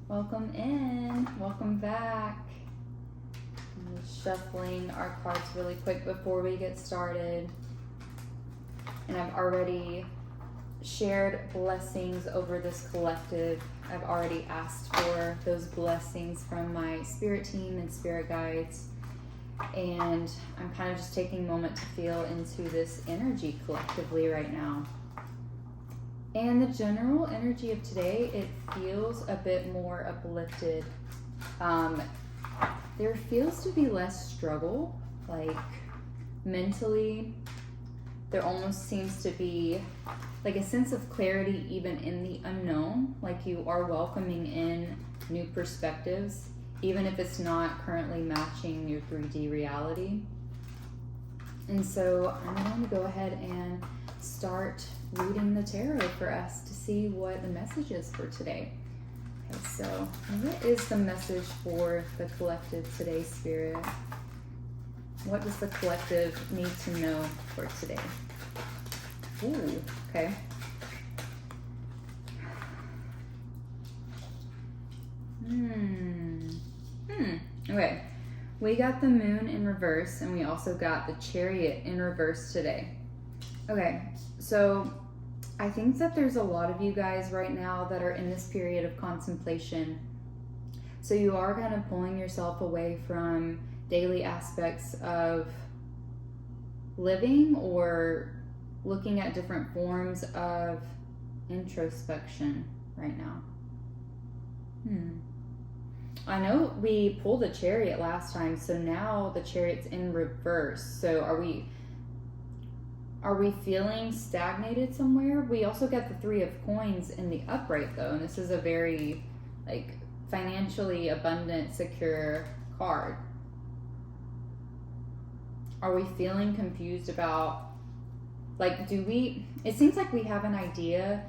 Welcome in. Welcome back. I'm just shuffling our cards really quick before we get started. And I've already shared blessings over this collective. I've already asked for those blessings from my spirit team and spirit guides. And I'm kind of just taking a moment to feel into this energy collectively right now. And the general energy of today, it feels a bit more uplifted. There feels to be less struggle, like mentally. There almost seems to be like a sense of clarity even in the unknown, like you are welcoming in new perspectives, even if it's not currently matching your 3D reality. And so I'm going to go ahead and start reading the tarot for us to see what the message is for today. Okay, so what is the message for the collective today, Spirit? What does the collective need to know for today? Ooh, okay. Okay. We got the Moon in reverse, and we also got the Chariot in reverse today. Okay, so I think that there's a lot of you guys right now that are in this period of contemplation. So you are kind of pulling yourself away from daily aspects of living or looking at different forms of introspection right now. I know we pulled the Chariot last time, so now the Chariot's in reverse. So are we feeling stagnated somewhere? We also got the Three of Coins in the upright though, and this is a very like financially abundant, secure card. Are we feeling confused about, like, it seems like we have an idea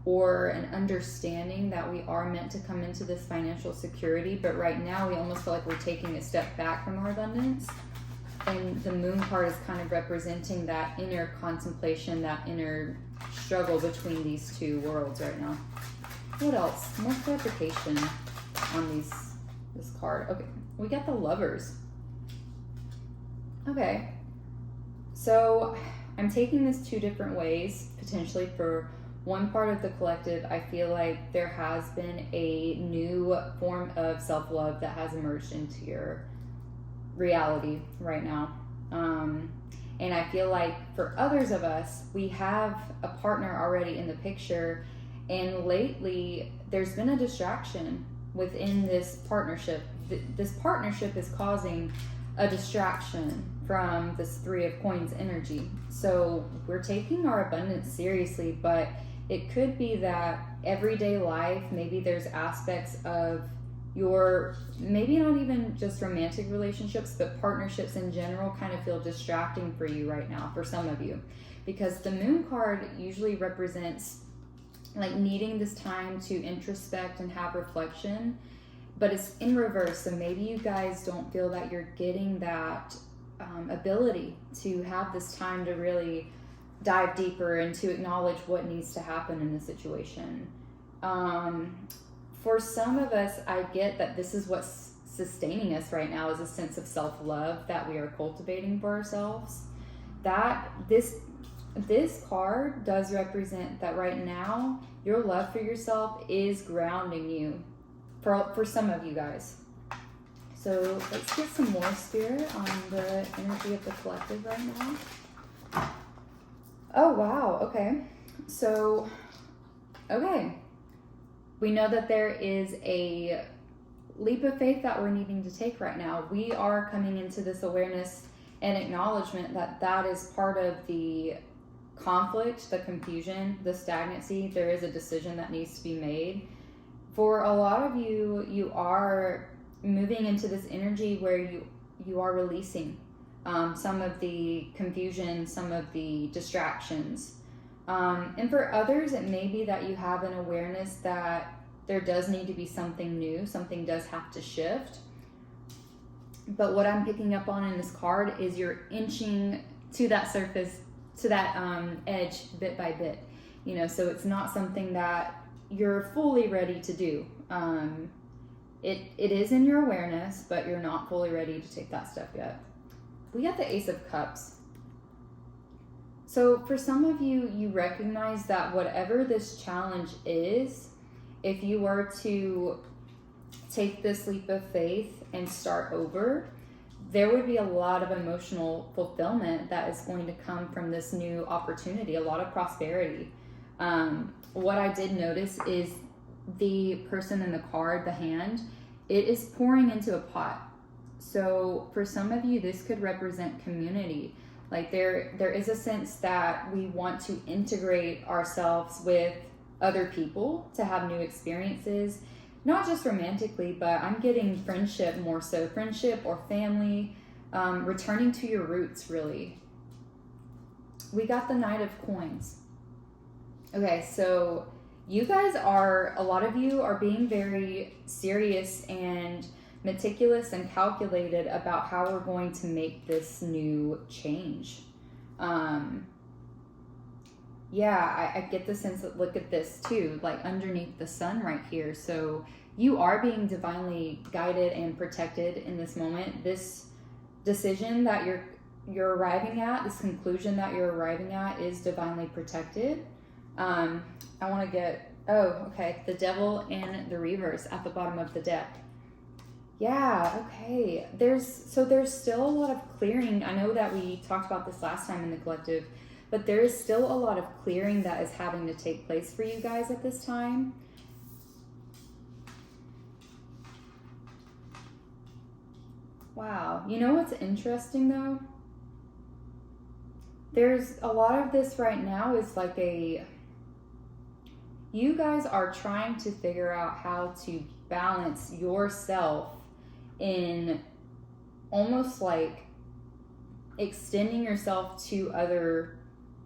or an understanding that we are meant to come into this financial security, but right now we almost feel like we're taking a step back from our abundance. And the Moon card is kind of representing that inner contemplation, that inner struggle between these two worlds right now. What else? More clarification on this card. Okay, we got the Lovers. Okay, so I'm taking this two different ways, potentially. For one part of the collective, I feel like there has been a new form of self-love that has emerged into your reality right now. And I feel like for others of us, we have a partner already in the picture, and lately there's been a distraction within this partnership. This partnership is causing a distraction from this Three of Coins energy. So we're taking our abundance seriously, but it could be that everyday life, maybe there's aspects of your, maybe not even just romantic relationships, but partnerships in general kind of feel distracting for you right now, for some of you. Because the Moon card usually represents like needing this time to introspect and have reflection, but it's in reverse. So maybe you guys don't feel that you're getting that ability to have this time to really dive deeper and to acknowledge what needs to happen in the situation. For some of us, I get that this is what's sustaining us right now, is a sense of self-love that we are cultivating for ourselves. That this card does represent that right now, your love for yourself is grounding you for some of you guys. So let's get some more, Spirit, on the energy of the collective right now. Oh, wow. Okay. So, okay. We know that there is a leap of faith that we're needing to take right now. We are coming into this awareness and acknowledgement that that is part of the conflict, the confusion, the stagnancy. There is a decision that needs to be made. For a lot of you, you are moving into this energy where you are releasing some of the confusion, some of the distractions. And for others, it may be that you have an awareness that there does need to be something new, something does have to shift. But what I'm picking up on in this card is you're inching to that surface, to that edge bit by bit. So it's not something that you're fully ready to do. It is in your awareness, but you're not fully ready to take that step yet. We got the Ace of Cups. So for some of you, you recognize that whatever this challenge is, if you were to take this leap of faith and start over, there would be a lot of emotional fulfillment that is going to come from this new opportunity, a lot of prosperity. What I did notice is the person in the card, the hand, it is pouring into a pot. So for some of you, this could represent community. Like there is a sense that we want to integrate ourselves with other people to have new experiences, not just romantically, but I'm getting friendship more so, friendship or family, returning to your roots, really. We got the Knight of Coins. Okay, so you guys are, a lot of you are being very serious and meticulous and calculated about how we're going to make this new change. Yeah, I get the sense that, look at this too, like underneath the sun right here. So you are being divinely guided and protected in this moment. This decision that you're arriving at, this conclusion that you're arriving at is divinely protected. I want to get, okay, the Devil and the Reverse at the bottom of the deck. Yeah, okay. There's still a lot of clearing. I know that we talked about this last time in the collective, but there is still a lot of clearing that is having to take place for you guys at this time. Wow. You know what's interesting though? There's a lot of this right now is like you guys are trying to figure out how to balance yourself in almost like extending yourself to other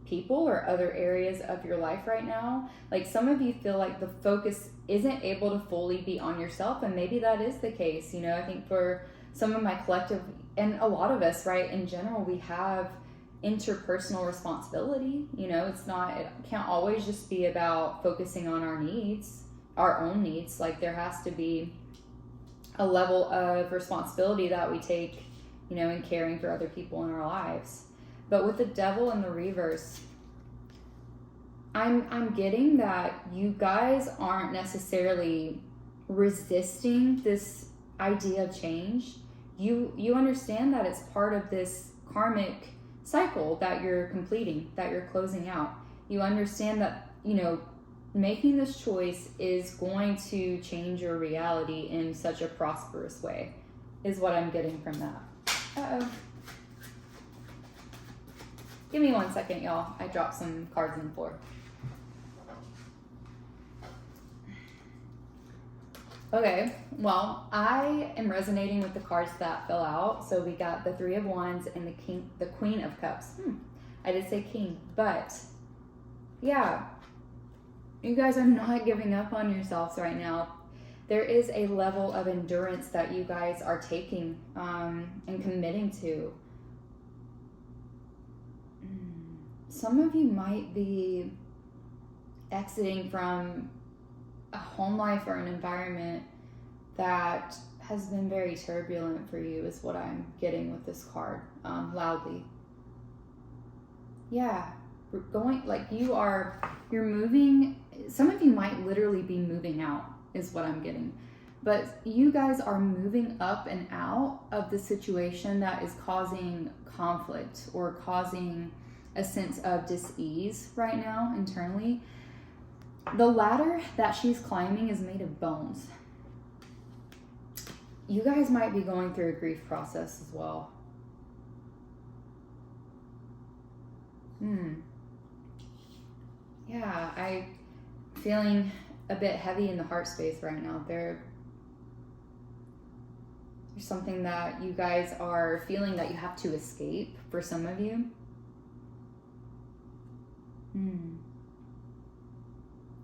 people or other areas of your life right now. Like some of you feel like the focus isn't able to fully be on yourself, and maybe that is the case. You know, I think for some of my collective and a lot of us, right, in general, we have interpersonal responsibility. You know, it can't always just be about focusing on our needs, our own needs. Like there has to be a level of responsibility that we take, you know, in caring for other people in our lives. But with the Devil in the Reverse, I'm getting that you guys aren't necessarily resisting this idea of change. You understand that it's part of this karmic cycle that you're completing, that you're closing out. You understand that, you know, making this choice is going to change your reality in such a prosperous way, is what I'm getting from that. Uh-oh. Give me 1 second, y'all. I dropped some cards on the floor. Okay, well, I am resonating with the cards that fell out. So we got the Three of Wands and the Queen of Cups. I did say king, but yeah, you guys are not giving up on yourselves right now. There is a level of endurance that you guys are taking and committing to. Some of you might be exiting from a home life or an environment that has been very turbulent for you, is what I'm getting with this card, loudly. Yeah, you're moving. Some of you might literally be moving out, is what I'm getting. But you guys are moving up and out of the situation that is causing conflict or causing a sense of dis-ease right now internally. The ladder that she's climbing is made of bones. You guys might be going through a grief process as well. Yeah, I'm feeling a bit heavy in the heart space right now. There's something that you guys are feeling that you have to escape for some of you.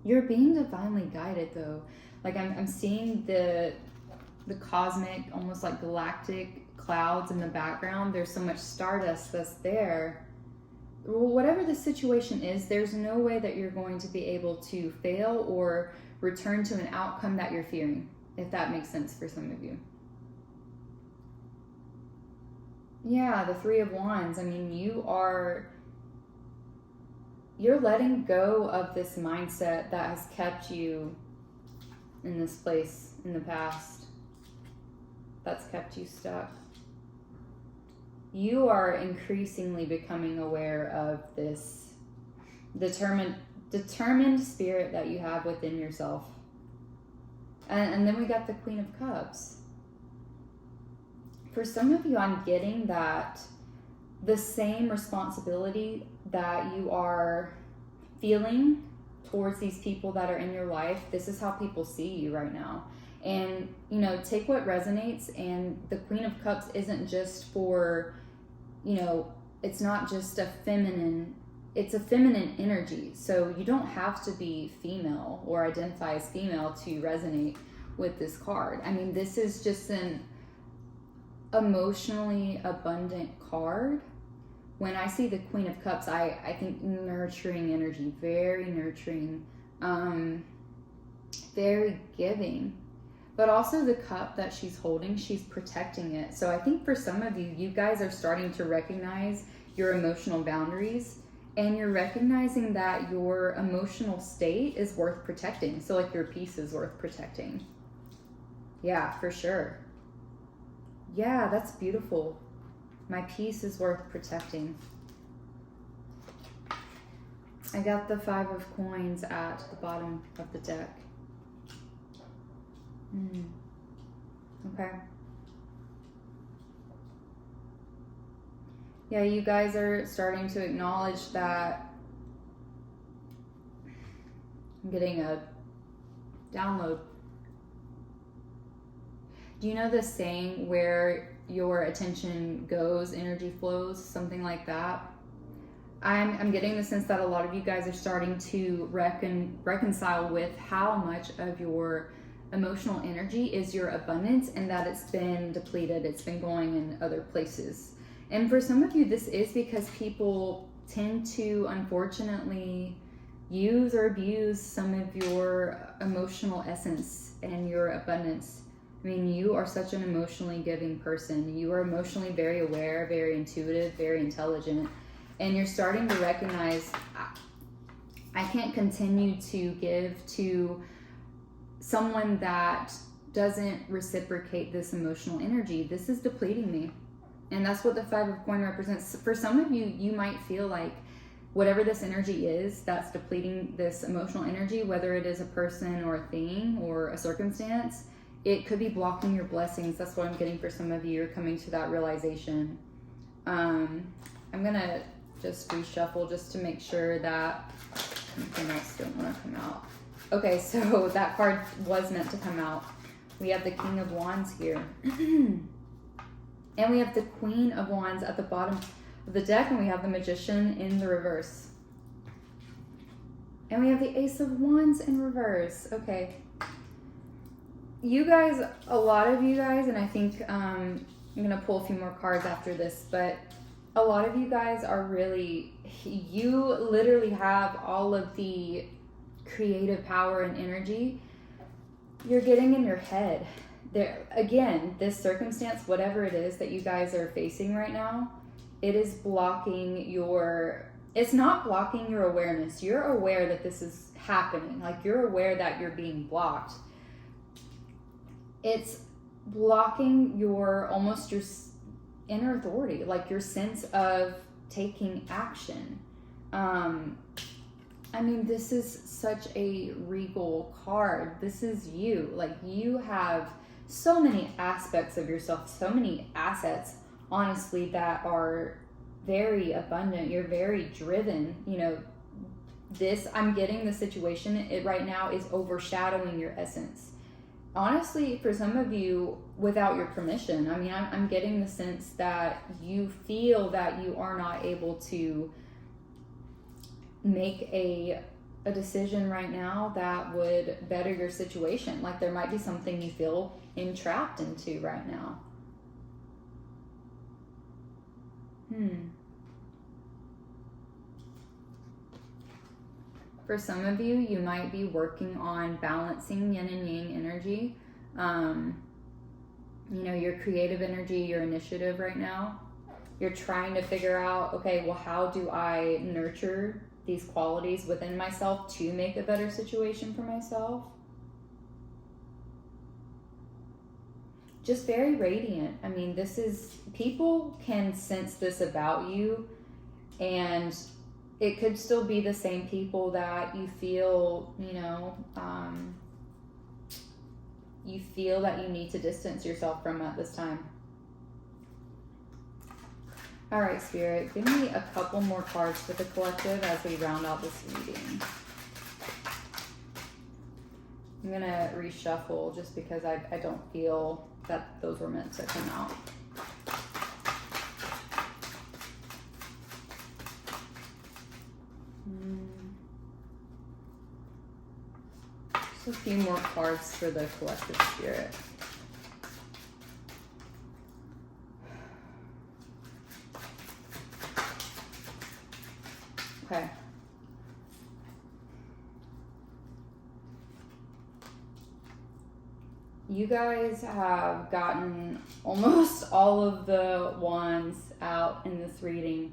You're being divinely guided though. Like I'm seeing the cosmic, almost like galactic clouds in the background. There's so much stardust that's there. Whatever the situation is, there's no way that you're going to be able to fail or return to an outcome that you're fearing, if that makes sense for some of you. Yeah, the Three of Wands. I mean, you're letting go of this mindset that has kept you in this place in the past, that's kept you stuck. You are increasingly becoming aware of this determined spirit that you have within yourself. And then we got the Queen of Cups. For some of you, I'm getting that the same responsibility that you are feeling towards these people that are in your life, this is how people see you right now. And, you know, take what resonates. And the Queen of Cups isn't just for, you know, it's not just it's a feminine energy. So you don't have to be female or identify as female to resonate with this card. I mean, this is just an emotionally abundant card. When I see the Queen of Cups, I think nurturing energy, very nurturing, very giving. But also the cup that she's holding, she's protecting it. So I think for some of you, you guys are starting to recognize your emotional boundaries, and you're recognizing that your emotional state is worth protecting. So like your peace is worth protecting. Yeah, for sure. Yeah, that's beautiful. My peace is worth protecting. I got the Five of Coins at the bottom of the deck. Okay. Yeah, you guys are starting to acknowledge that. I'm getting a download. Do you know the saying, where your attention goes, energy flows, something like that? I'm getting the sense that a lot of you guys are starting to reconcile with how much of your emotional energy is your abundance, and that it's been depleted, it's been going in other places. And for some of you, this is because people tend to, unfortunately, use or abuse some of your emotional essence and your abundance. I mean, you are such an emotionally giving person. You are emotionally very aware, very intuitive, very intelligent. And you're starting to recognize, I can't continue to give to someone that doesn't reciprocate this emotional energy. This is depleting me. And that's what the Five of Coins represents. For some of you, you might feel like whatever this energy is that's depleting this emotional energy, whether it is a person or a thing or a circumstance, it could be blocking your blessings. That's what I'm getting for some of you. You're coming to that realization. I'm going to just reshuffle just to make sure that anything else don't want to come out. Okay, so that card was meant to come out. We have the King of Wands here. And we have the Queen of Wands at the bottom of the deck, and we have the Magician in the reverse. And we have the Ace of Wands in reverse. Okay. You guys, a lot of you guys, and I think I'm going to pull a few more cards after this, but a lot of you guys are really, you literally have all of the creative power and energy. You're getting in your head. There again, this circumstance, whatever it is that you guys are facing right now, it is blocking it's not blocking your awareness. You're aware that this is happening. Like, you're aware that you're being blocked. It's blocking your inner authority, like your sense of taking action. I mean, this is such a regal card. This is you. Like, you have so many aspects of yourself, so many assets, honestly, that are very abundant. You're very driven. You know, I'm getting the situation, it right now is overshadowing your essence. Honestly, for some of you, without your permission. I mean, I'm getting the sense that you feel that you are not able to make a decision right now that would better your situation. Like, there might be something you feel entrapped into right now. For some of you, you might be working on balancing yin and yang energy. you know, your creative energy, your initiative right now. You're trying to figure out, okay, well, how do I nurture these qualities within myself to make a better situation for myself? Just very radiant. I mean, this is, people can sense this about you, and it could still be the same people that you feel, you know, you feel that you need to distance yourself from at this time. All right, Spirit, give me a couple more cards for the collective as we round out this reading. I'm going to reshuffle just because I don't feel that those were meant to come out. Just a few more cards for the collective spirit. Okay. You guys have gotten almost all of the wands out in this reading.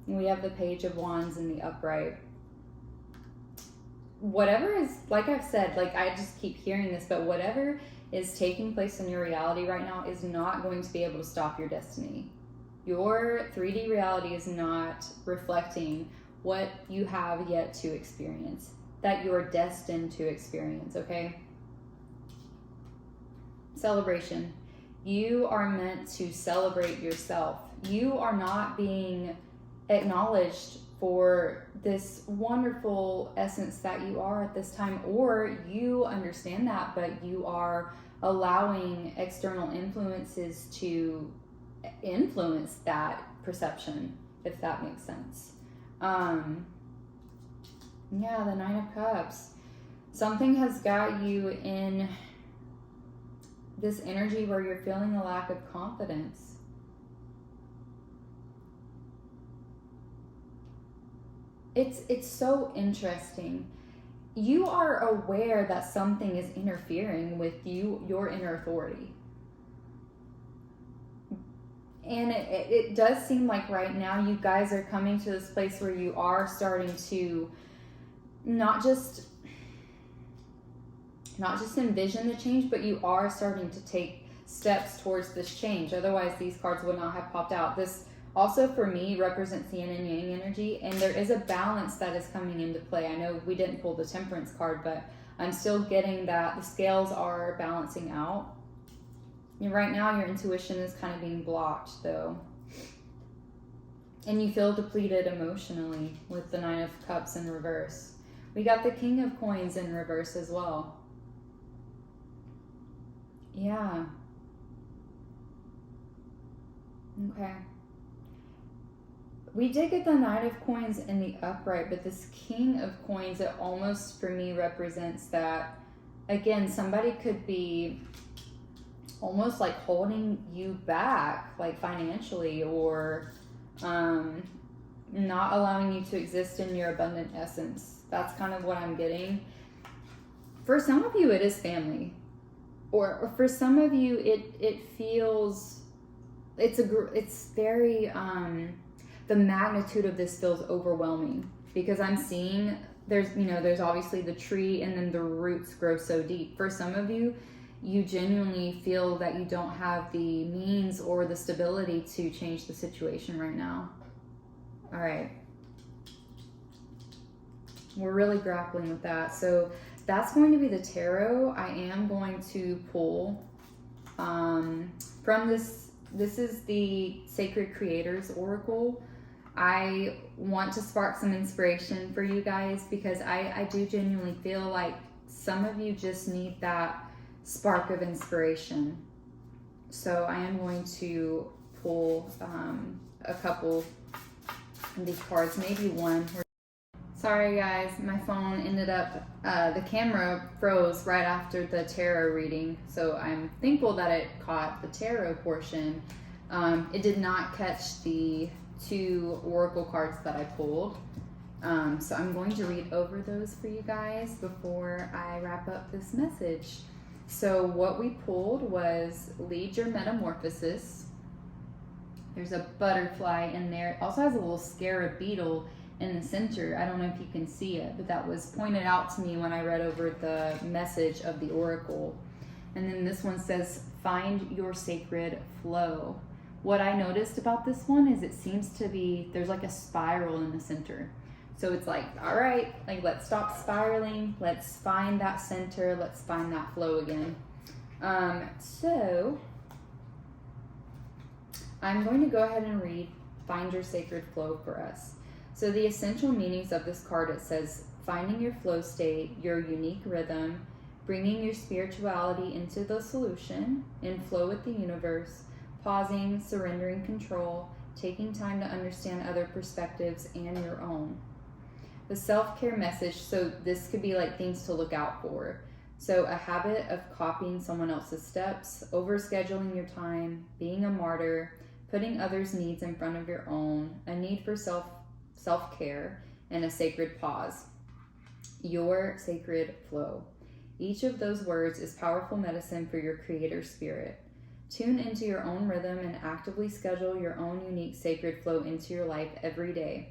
We have the Page of Wands in the upright. Whatever is, like I've said, like I just keep hearing this, but whatever is taking place in your reality right now is not going to be able to stop your destiny. Your 3D reality is not reflecting what you have yet to experience, that you're destined to experience, okay? Celebration. You are meant to celebrate yourself. You are not being acknowledged for this wonderful essence that you are at this time, or you understand that, but you are allowing external influences to influence that perception, if that makes sense. Yeah, the Nine of Cups. Something has got you in this energy where you're feeling a lack of confidence. It's so interesting. You are aware that something is interfering with your inner authority. And it does seem like right now you guys are coming to this place where you are starting to not just envision the change, but you are starting to take steps towards this change. Otherwise, these cards would not have popped out. This also, for me, represents the yin and yang energy, and there is a balance that is coming into play. I know we didn't pull the Temperance card, but I'm still getting that the scales are balancing out. And right now, your intuition is kind of being blocked, though. And you feel depleted emotionally with the Nine of Cups in reverse. We got the King of Coins in reverse as well. Yeah. Okay. We did get the Knight of Coins in the upright, but this King of Coins, it almost, for me, represents that, again, somebody could be almost like holding you back, like financially, or not allowing you to exist in your abundant essence. That's kind of what I'm getting. For some of you, it is family. Or for some of you, it feels, it's very, the magnitude of this feels overwhelming, because I'm seeing there's obviously the tree, and then the roots grow so deep. For some of you, you genuinely feel that you don't have the means or the stability to change the situation right now. All right. We're really grappling with that. So that's going to be the tarot. I am going to pull from this. This is the Sacred Creators Oracle. I want to spark some inspiration for you guys, because I do genuinely feel like some of you just need that spark of inspiration. So I am going to pull a couple of these cards, maybe one. Sorry guys, my phone ended up, the camera froze right after the tarot reading, so I'm thankful that it caught the tarot portion. It did not catch the two oracle cards that I pulled. So I'm going to read over those for you guys before I wrap up this message. So what we pulled was lead your metamorphosis. There's a butterfly in there. It also has a little scarab beetle in the center. I don't know if you can see it, but that was pointed out to me when I read over the message of the oracle. And then this one says, find your sacred flow. What I noticed about this one is it seems to be, there's like a spiral in the center. So it's like, all right, like let's stop spiraling. Let's find that center. Let's find that flow again. So I'm going to go ahead and read Find Your Sacred Flow for us. So the essential meanings of this card, it says, finding your flow state, your unique rhythm, bringing your spirituality into the solution, in flow with the universe, pausing, surrendering control, taking time to understand other perspectives and your own. The self-care message, so this could be like things to look out for. So a habit of copying someone else's steps, overscheduling your time, being a martyr, putting others' needs in front of your own, a need for self-care, and a sacred pause. Your sacred flow. Each of those words is powerful medicine for your creator spirit. Tune into your own rhythm and actively schedule your own unique sacred flow into your life every day.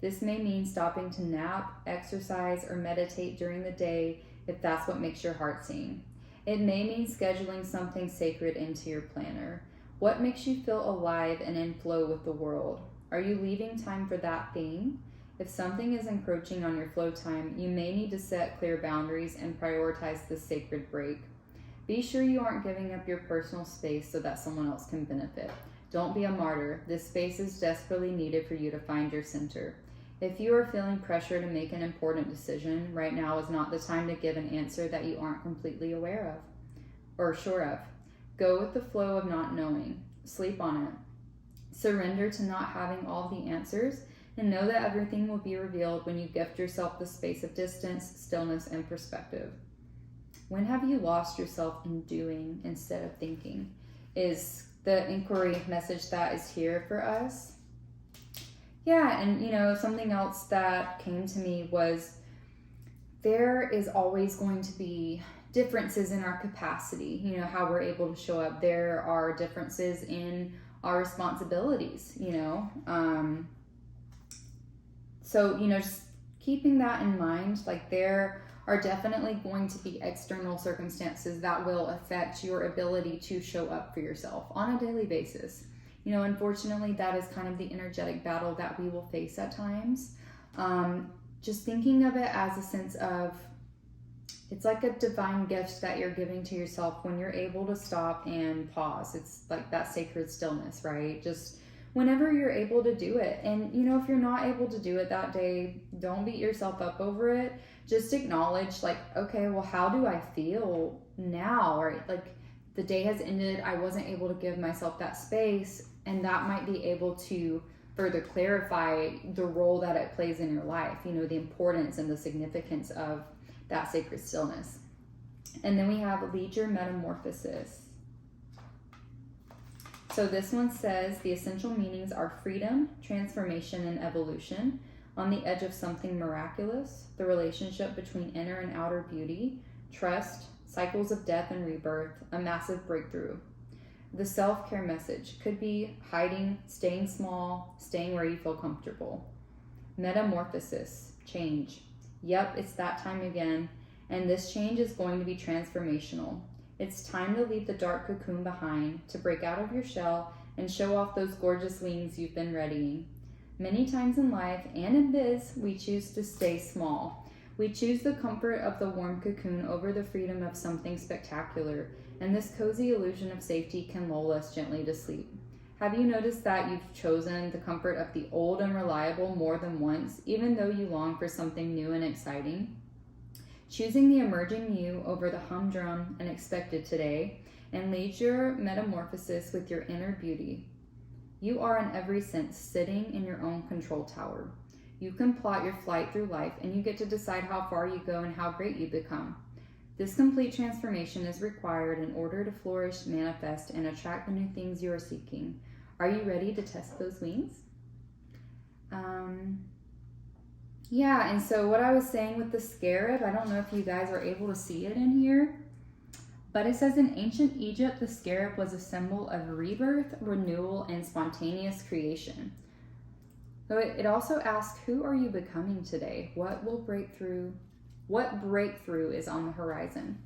This may mean stopping to nap, exercise, or meditate during the day if that's what makes your heart sing. It may mean scheduling something sacred into your planner. What makes you feel alive and in flow with the world? Are you leaving time for that thing? If something is encroaching on your flow time, you may need to set clear boundaries and prioritize this sacred break. Be sure you aren't giving up your personal space so that someone else can benefit. Don't be a martyr. This space is desperately needed for you to find your center. If you are feeling pressure to make an important decision, right now is not the time to give an answer that you aren't completely aware of or sure of. Go with the flow of not knowing. Sleep on it. Surrender to not having all the answers and know that everything will be revealed when you gift yourself the space of distance, stillness, and perspective. When have you lost yourself in doing instead of thinking? Is the inquiry message that is here for us. Yeah, and something else that came to me was there is always going to be differences in our capacity, how we're able to show up. There are differences in our responsibilities, So, just keeping that in mind, like there are definitely going to be external circumstances that will affect your ability to show up for yourself on a daily basis. Unfortunately, that is kind of the energetic battle that we will face at times. Just thinking of it as a sense of, it's like a divine gift that you're giving to yourself when you're able to stop and pause. It's like that sacred stillness, right? Just whenever you're able to do it. And, if you're not able to do it that day, don't beat yourself up over it. Just acknowledge like, okay, well, how do I feel now? Right? Like the day has ended. I wasn't able to give myself that space. And that might be able to further clarify the role that it plays in your life, the importance and the significance of that sacred stillness. And then we have lead your metamorphosis. So this one says the essential meanings are freedom, transformation, and evolution, on the edge of something miraculous, the relationship between inner and outer beauty, trust, cycles of death and rebirth, a massive breakthrough. The self-care message could be hiding, staying small, staying where you feel comfortable. Metamorphosis, change. Yep, it's that time again, and this change is going to be transformational. It's time to leave the dark cocoon behind, to break out of your shell and show off those gorgeous wings you've been readying. Many times in life and in biz, we choose to stay small. We choose the comfort of the warm cocoon over the freedom of something spectacular, and this cozy illusion of safety can lull us gently to sleep. Have you noticed that you've chosen the comfort of the old and reliable more than once, even though you long for something new and exciting? Choosing the emerging you over the humdrum and expected today, and lead your metamorphosis with your inner beauty. You are in every sense sitting in your own control tower. You can plot your flight through life, and you get to decide how far you go and how great you become. This complete transformation is required in order to flourish, manifest, and attract the new things you are seeking. Are you ready to test those wings? Yeah, and so what I was saying with the scarab, I don't know if you guys are able to see it in here, But it says in ancient Egypt, the scarab was a symbol of rebirth, renewal, and spontaneous creation. So it also asks, who are you becoming today? What breakthrough is on the horizon?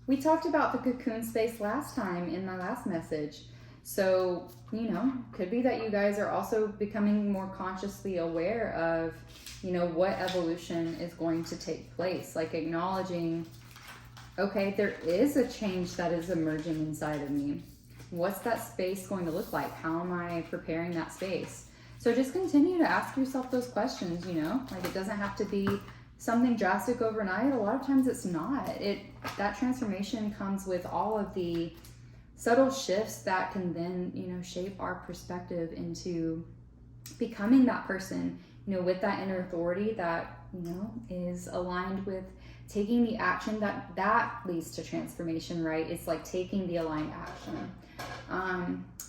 We talked about the cocoon space last time in my last message. So, you know, could be that you guys are also becoming more consciously aware of, you know, what evolution is going to take place. Like acknowledging, okay, there is a change that is emerging inside of me. What's that space going to look like? How am I preparing that space? So just continue to ask yourself those questions, you know, like it doesn't have to be something drastic overnight. A lot of times it's not. That transformation comes with all of the subtle shifts that can then, you know, shape our perspective into becoming that person, you know, with that inner authority that, you know, is aligned with taking the action that leads to transformation, right? It's like taking the aligned action.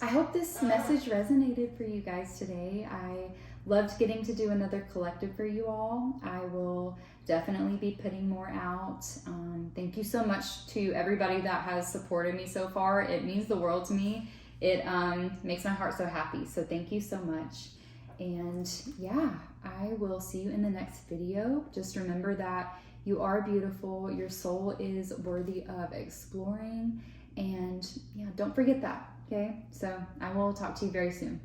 I hope this message resonated for you guys today. I loved getting to do another collective for you all. I will definitely be putting more out. Thank you so much to everybody that has supported me so far. It means the world to me. It makes my heart so happy. So thank you so much. And yeah, I will see you in the next video. Just remember that you are beautiful. Your soul is worthy of exploring. And yeah, don't forget that. Okay, so I will talk to you very soon.